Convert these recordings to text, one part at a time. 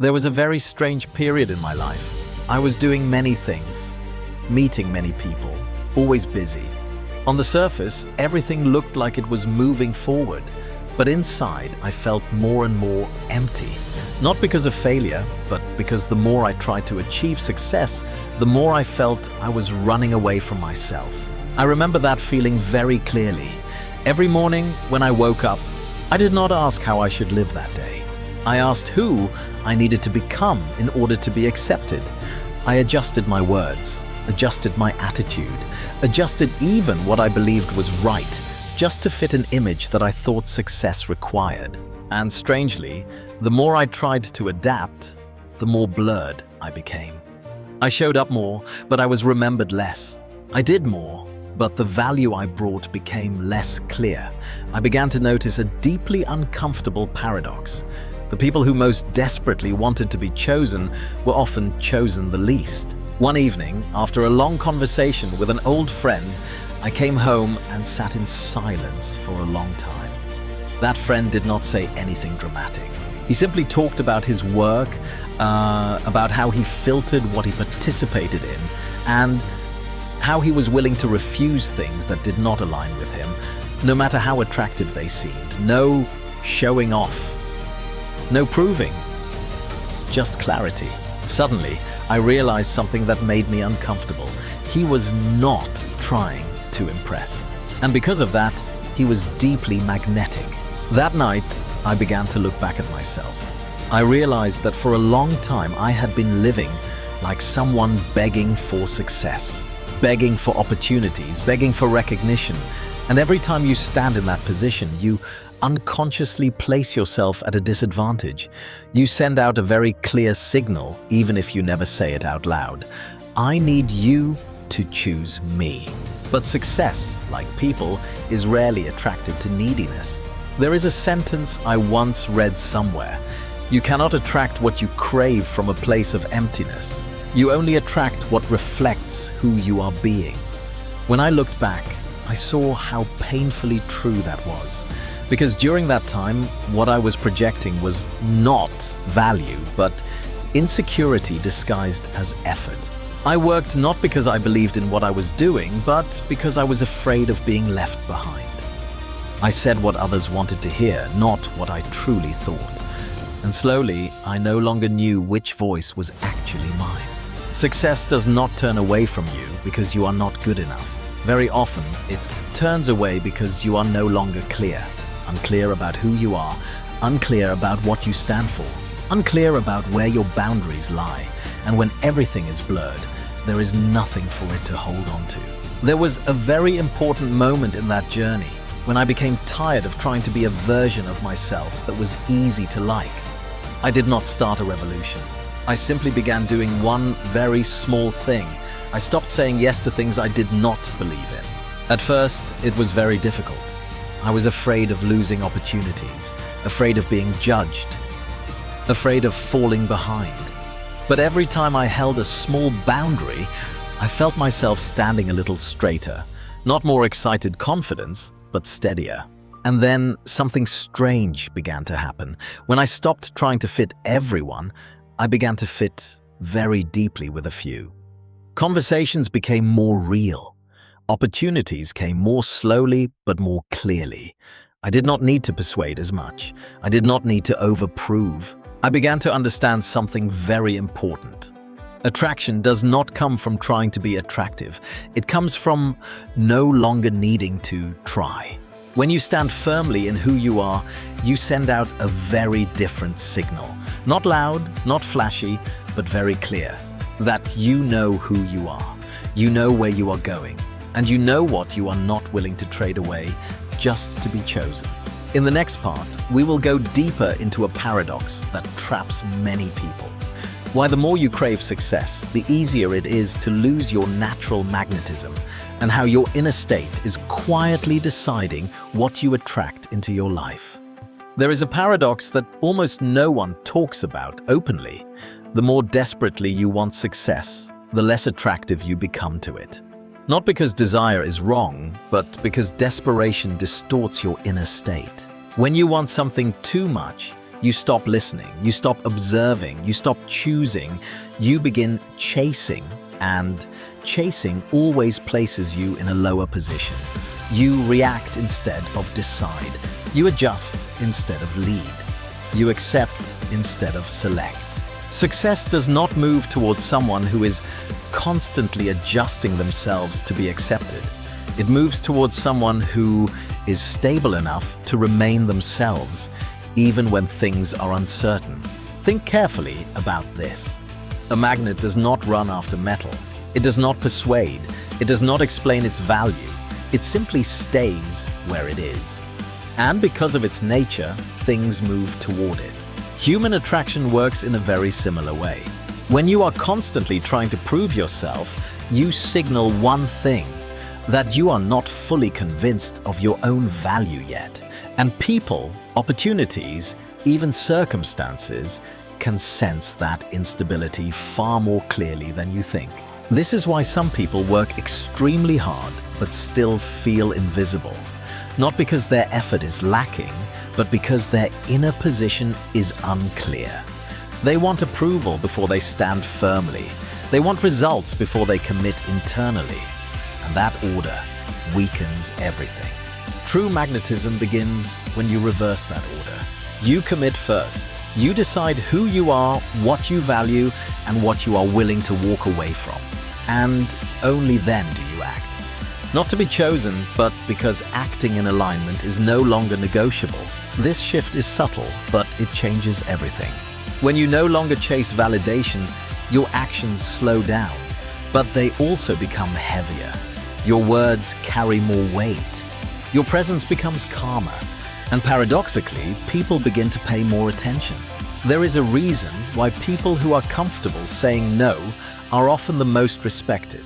There was a very strange period in my life. I was doing many things, meeting many people, always busy. On the surface, everything looked like it was moving forward, but inside I felt more and more empty. Not because of failure, but because the more I tried to achieve success, the more I felt I was running away from myself. I remember that feeling very clearly. Every morning when I woke up, I did not ask how I should live that day. I asked who I needed to become in order to be accepted. I adjusted my words, adjusted my attitude, adjusted even what I believed was right, just to fit an image that I thought success required. And strangely, the more I tried to adapt, the more blurred I became. I showed up more, but I was remembered less. I did more, but the value I brought became less clear. I began to notice a deeply uncomfortable paradox. The people who most desperately wanted to be chosen were often chosen the least. One evening, after a long conversation with an old friend, I came home and sat in silence for a long time. That friend did not say anything dramatic. He simply talked about his work, about how he filtered what he participated in, and how he was willing to refuse things that did not align with him, no matter how attractive they seemed. No showing off. No proving, just clarity. Suddenly, I realized something that made me uncomfortable. He was not trying to impress. And because of that, he was deeply magnetic. That night, I began to look back at myself. I realized that for a long time, I had been living like someone begging for success, begging for opportunities, begging for recognition. And every time you stand in that position, you unconsciously place yourself at a disadvantage. You send out a very clear signal, even if you never say it out loud. I need you to choose me. But success, like people, is rarely attracted to neediness. There is a sentence I once read somewhere. You cannot attract what you crave from a place of emptiness. You only attract what reflects who you are being. When I looked back, I saw how painfully true that was. Because during that time, what I was projecting was not value, but insecurity disguised as effort. I worked not because I believed in what I was doing, but because I was afraid of being left behind. I said what others wanted to hear, not what I truly thought. And slowly, I no longer knew which voice was actually mine. Success does not turn away from you because you are not good enough. Very often, it turns away because you are no longer clear. Unclear about who you are, unclear about what you stand for, unclear about where your boundaries lie. And when everything is blurred, there is nothing for it to hold on to. There was a very important moment in that journey when I became tired of trying to be a version of myself that was easy to like. I did not start a revolution. I simply began doing one very small thing. I stopped saying yes to things I did not believe in. At first, it was very difficult. I was afraid of losing opportunities, afraid of being judged, afraid of falling behind. But every time I held a small boundary, I felt myself standing a little straighter. Not more excited confidence, but steadier. And then something strange began to happen. When I stopped trying to fit everyone, I began to fit very deeply with a few. Conversations became more real. Opportunities came more slowly but more clearly. I did not need to persuade as much. I did not need to overprove. I began to understand something very important. Attraction does not come from trying to be attractive. It comes from no longer needing to try. When you stand firmly in who you are, you send out a very different signal. Not loud, not flashy, but very clear. That you know who you are. You know where you are going. And you know what you are not willing to trade away just to be chosen. In the next part, we will go deeper into a paradox that traps many people. Why the more you crave success, the easier it is to lose your natural magnetism, and how your inner state is quietly deciding what you attract into your life. There is a paradox that almost no one talks about openly. The more desperately you want success, the less attractive you become to it. Not because desire is wrong, but because desperation distorts your inner state. When you want something too much, You stop listening, you stop observing, you stop choosing, you begin chasing, and chasing always places you in a lower position. You react instead of decide. You adjust instead of lead. You accept instead of select. Success does not move towards someone who is constantly adjusting themselves to be accepted. It moves towards someone who is stable enough to remain themselves, even when things are uncertain. Think carefully about this. A magnet does not run after metal. It does not persuade. It does not explain its value. It simply stays where it is. And because of its nature, things move toward it. Human attraction works in a very similar way. When you are constantly trying to prove yourself, you signal one thing: that you are not fully convinced of your own value yet. And people, opportunities, even circumstances can sense that instability far more clearly than you think. This is why some people work extremely hard but still feel invisible. Not because their effort is lacking, but because their inner position is unclear. They want approval before they stand firmly. They want results before they commit internally. And that order weakens everything. True magnetism begins when you reverse that order. You commit first. You decide who you are, what you value, and what you are willing to walk away from. And only then do you act. Not to be chosen, but because acting in alignment is no longer negotiable. This shift is subtle, but it changes everything. When you no longer chase validation, your actions slow down, but they also become heavier. Your words carry more weight. Your presence becomes calmer, and paradoxically, people begin to pay more attention. There is a reason why people who are comfortable saying no are often the most respected.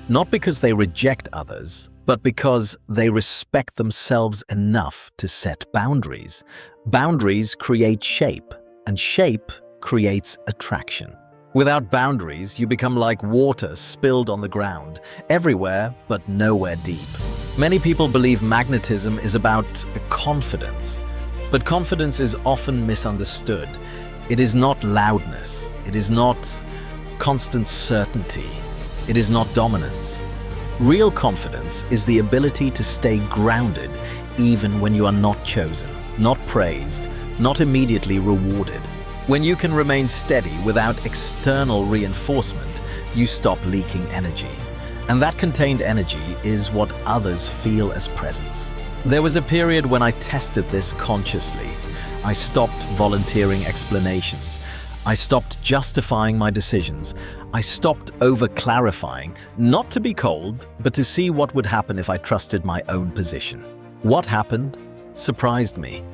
Not because they reject others, but because they respect themselves enough to set boundaries. Boundaries create shape, and shape creates attraction. Without boundaries, you become like water spilled on the ground, everywhere but nowhere deep. Many people believe magnetism is about confidence, but confidence is often misunderstood. It is not loudness. It is not constant certainty. It is not dominance. Real confidence is the ability to stay grounded even when you are not chosen, not praised, not immediately rewarded. When you can remain steady without external reinforcement, you stop leaking energy. And that contained energy is what others feel as presence. There was a period when I tested this consciously. I stopped volunteering explanations. I stopped justifying my decisions. I stopped over-clarifying, not to be cold, but to see what would happen if I trusted my own position. What happened surprised me.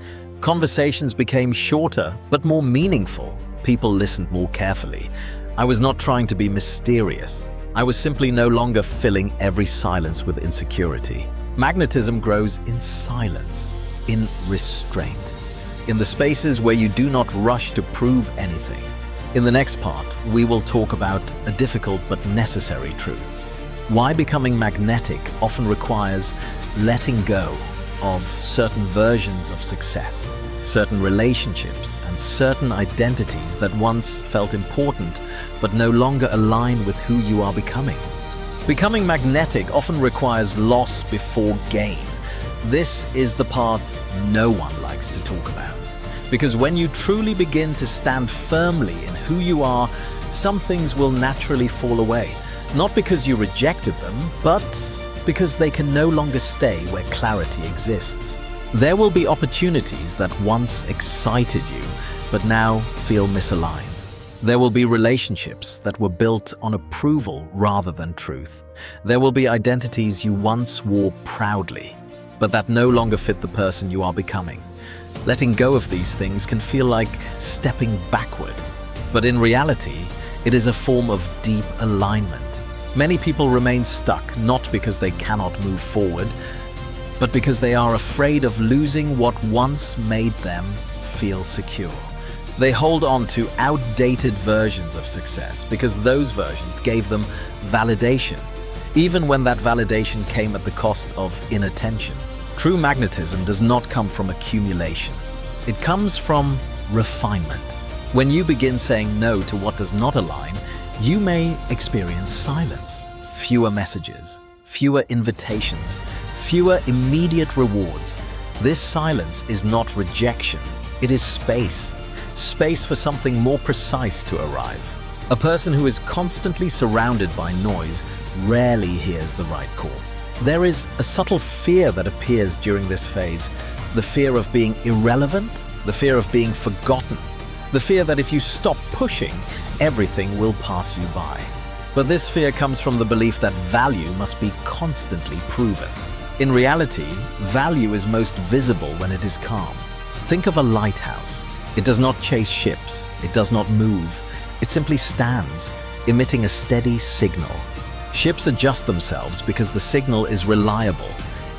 Conversations became shorter, but more meaningful. People listened more carefully. I was not trying to be mysterious. I was simply no longer filling every silence with insecurity. Magnetism grows in silence, in restraint, in the spaces where you do not rush to prove anything. In the next part, we will talk about a difficult but necessary truth. Why becoming magnetic often requires letting go of certain versions of success, certain relationships, and certain identities that once felt important but no longer align with who you are becoming. Becoming magnetic often requires loss before gain. This is the part no one likes to talk about. Because when you truly begin to stand firmly in who you are, some things will naturally fall away. Not because you rejected them, but because they can no longer stay where clarity exists. There will be opportunities that once excited you, but now feel misaligned. There will be relationships that were built on approval rather than truth. There will be identities you once wore proudly, but that no longer fit the person you are becoming. Letting go of these things can feel like stepping backward, but in reality, it is a form of deep alignment. Many people remain stuck not because they cannot move forward, but because they are afraid of losing what once made them feel secure. They hold on to outdated versions of success because those versions gave them validation, even when that validation came at the cost of inattention. True magnetism does not come from accumulation. It comes from refinement. When you begin saying no to what does not align, you may experience silence, fewer messages, fewer invitations, fewer immediate rewards. This silence is not rejection, it is space. Space for something more precise to arrive. A person who is constantly surrounded by noise rarely hears the right call. There is a subtle fear that appears during this phase, the fear of being irrelevant, the fear of being forgotten, the fear that if you stop pushing, everything will pass you by. But this fear comes from the belief that value must be constantly proven. In reality, value is most visible when it is calm. Think of a lighthouse. It does not chase ships, it does not move, it simply stands, emitting a steady signal. Ships adjust themselves because the signal is reliable.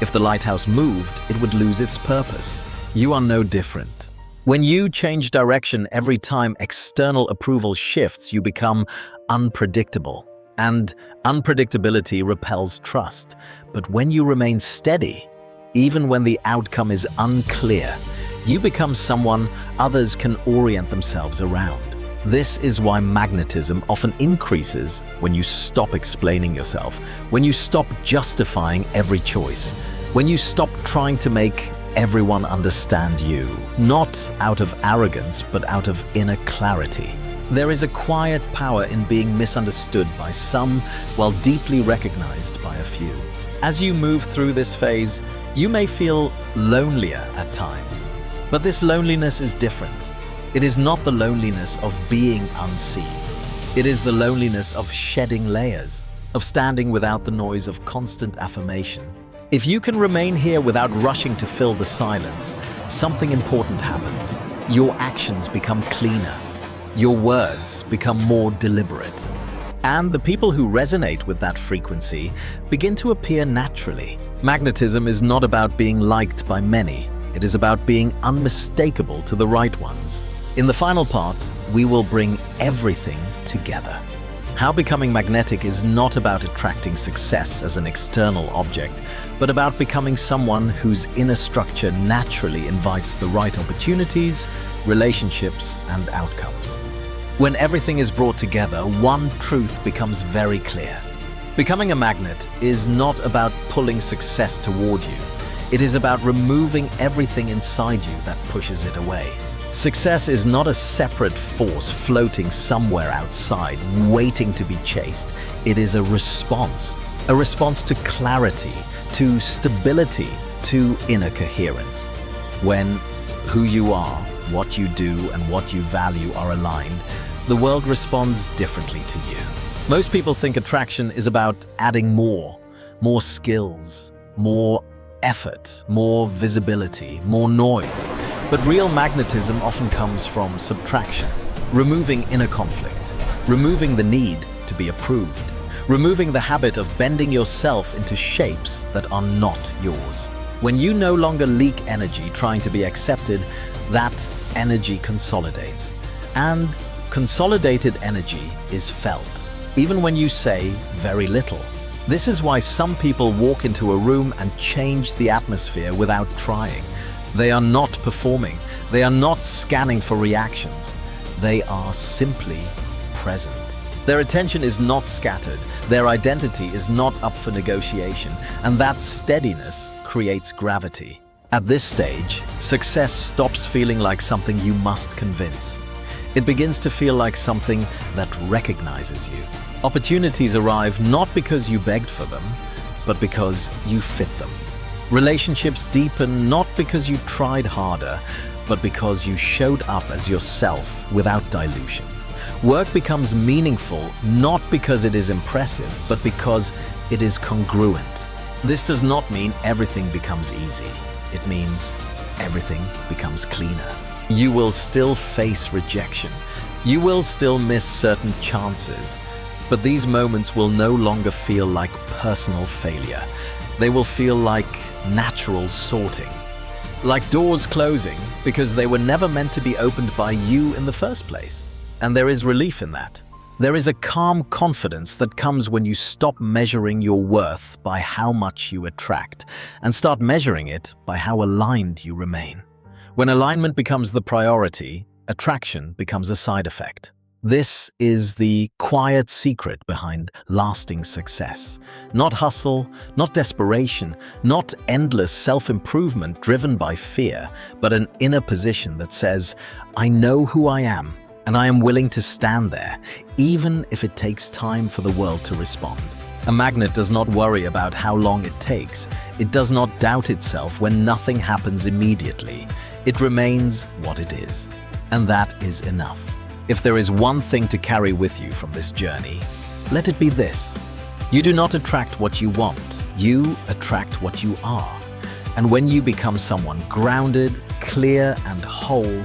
If the lighthouse moved, it would lose its purpose. You are no different. When you change direction every time external approval shifts, you become unpredictable. And unpredictability repels trust. But when you remain steady, even when the outcome is unclear, you become someone others can orient themselves around. This is why magnetism often increases when you stop explaining yourself, when you stop justifying every choice, when you stop trying to make everyone understand you, not out of arrogance, but out of inner clarity. There is a quiet power in being misunderstood by some while deeply recognized by a few. As you move through this phase, you may feel lonelier at times. But this loneliness is different. It is not the loneliness of being unseen. It is the loneliness of shedding layers, of standing without the noise of constant affirmation. If you can remain here without rushing to fill the silence, something important happens. Your actions become cleaner. Your words become more deliberate. And the people who resonate with that frequency begin to appear naturally. Magnetism is not about being liked by many. It is about being unmistakable to the right ones. In the final part, we will bring everything together. How becoming magnetic is not about attracting success as an external object, but about becoming someone whose inner structure naturally invites the right opportunities, relationships, and outcomes. When everything is brought together, one truth becomes very clear. Becoming a magnet is not about pulling success toward you. It is about removing everything inside you that pushes it away. Success is not a separate force floating somewhere outside, waiting to be chased. It is a response to clarity, to stability, to inner coherence. When who you are, what you do, and what you value are aligned, the world responds differently to you. Most people think attraction is about adding more skills, more effort, more visibility, more noise. But real magnetism often comes from subtraction, removing inner conflict, removing the need to be approved, removing the habit of bending yourself into shapes that are not yours. When you no longer leak energy trying to be accepted, that energy consolidates. And consolidated energy is felt, even when you say very little. This is why some people walk into a room and change the atmosphere without trying. They are not performing. They are not scanning for reactions. They are simply present. Their attention is not scattered. Their identity is not up for negotiation. And that steadiness creates gravity. At this stage, success stops feeling like something you must convince. It begins to feel like something that recognizes you. Opportunities arrive not because you begged for them, but because you fit them. Relationships deepen not because you tried harder, but because you showed up as yourself without dilution. Work becomes meaningful not because it is impressive, but because it is congruent. This does not mean everything becomes easy. It means everything becomes cleaner. You will still face rejection. You will still miss certain chances. But these moments will no longer feel like personal failure. They will feel like natural sorting. Like doors closing because they were never meant to be opened by you in the first place. And there is relief in that. There is a calm confidence that comes when you stop measuring your worth by how much you attract and start measuring it by how aligned you remain. When alignment becomes the priority, attraction becomes a side effect. This is the quiet secret behind lasting success. Not hustle, not desperation, not endless self-improvement driven by fear, but an inner position that says, I know who I am, and I am willing to stand there, even if it takes time for the world to respond. A magnet does not worry about how long it takes. It does not doubt itself when nothing happens immediately. It remains what it is. And that is enough. If there is one thing to carry with you from this journey, let it be this. You do not attract what you want. You attract what you are. And when you become someone grounded, clear, and whole,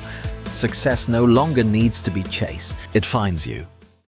success no longer needs to be chased. It finds you.